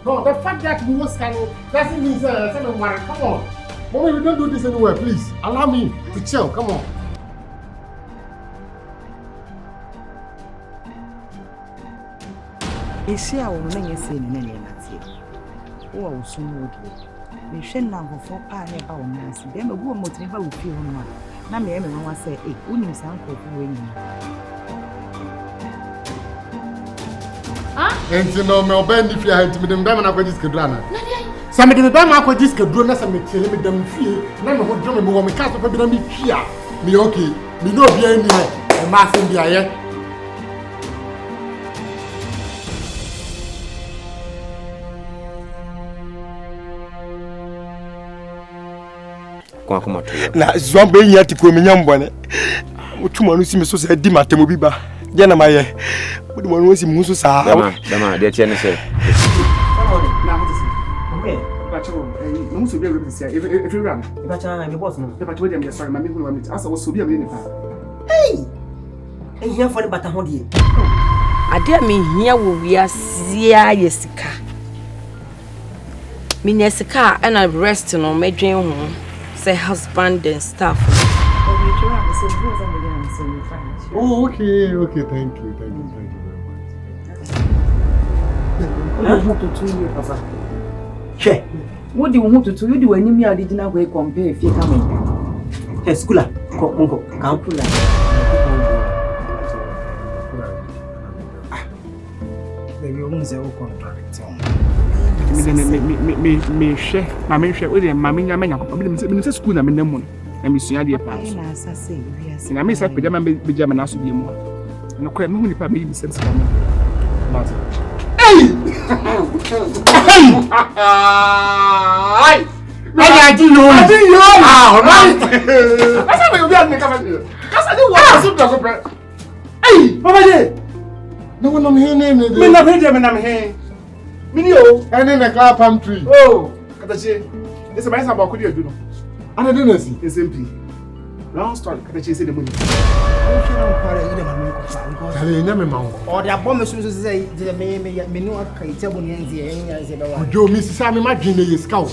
No, the fact that we was scanning doesn't mean something worry. Come on. Mommy, we don't do this anywhere, please. Allow me to chill. Come on. Is here or many saying any Nazi? Oh, soon would you? We shall now go for pioneer our Nancy. Then a woman would never would feel one. Now, me, everyone say, eh, wouldn't sound for winning. And you know, my band if you had to be them diamond aqua disc drana. Some of the diamond aqua disc drona, some tell me them feel, none of what drum and woman cast of a bit of me here. Me okay, me no behind me, and mass in the air. Na zombe yati ko menyambone mutuma no sime so se di matemo biba je na maye budi mo no si musu sa dama de tie ne se okay bacho no musu bi be sia if you run bacho na me boss no bacho we dem sorry mami hu no meet asa wo so bi am ni fa Eh here for the bata ho die ade me hia wo wiasia yesika me nyesika and rest no medwen ho say husband and stuff. Oh, okay, thank you very much. What do you want to do? You do any me original way compare if you come in. Hey, schooler, come pull that. Baby, you say o contract. Me share, my share with them, mammy, I'm in school, I'm in the moon, and Miss Yadia Pass. And I miss a pajama be German as to be more. No crime, only for me, Mrs. Hey! I didn't know. That's how we are making. That's how you want to. Hey, Papa, no one on here name. I'm here. Minio, and in a car palm tree. Oh, Katachi, it's a nice about could you do? I didn't see. It's MP. Long story, Katachi said the money. Or the bomb is to say, the menu of Kaitabonians, Joe, Mrs. Sammy, my genie is scout.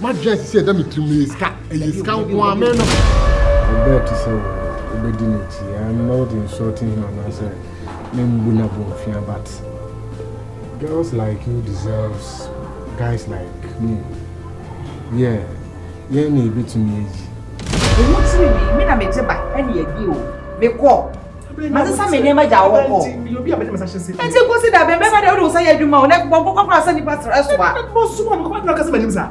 My dress said, let me to me, scout, and you scout one man. I bet to say, obedience. I'm not insulting him, and I said, name Bunabon, but. Girls like you deserves guys like me. Yeah, need bit to me. What's me? Me na me jeba any deal. Me call. Mas essa menina já o call. You'll be a better message. And you consider me better than you say you do my neck bomb come send pastor Eswa. Most someone come na kasa manim sa.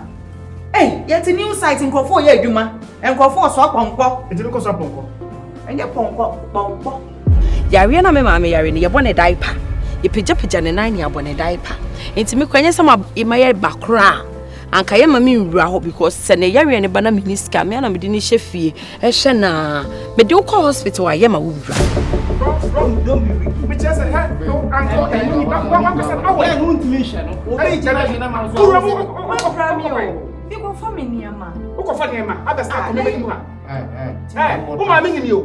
Hey, yet a new site in Crofo ye adwuma. En Crofo so ponko. E dey go so ponko. Enye ponko. Yare na me ma me yare ni ye bone diaper. You pija ne nine ya bone diaper. Enti me kwanye sama imaye bakra. Anka ye mami nwura ho because se ne yare ne bana miniska me na me di ni hye ehye na me de ko hospital aye ma wo wura. Don't be weak. Me just say hey, no uncle and one person away don't mention. Obey jana na ma so. You go for me niama. Who go for niama? Abesa ko me mu ha. Eh. Who ma me nyim yo.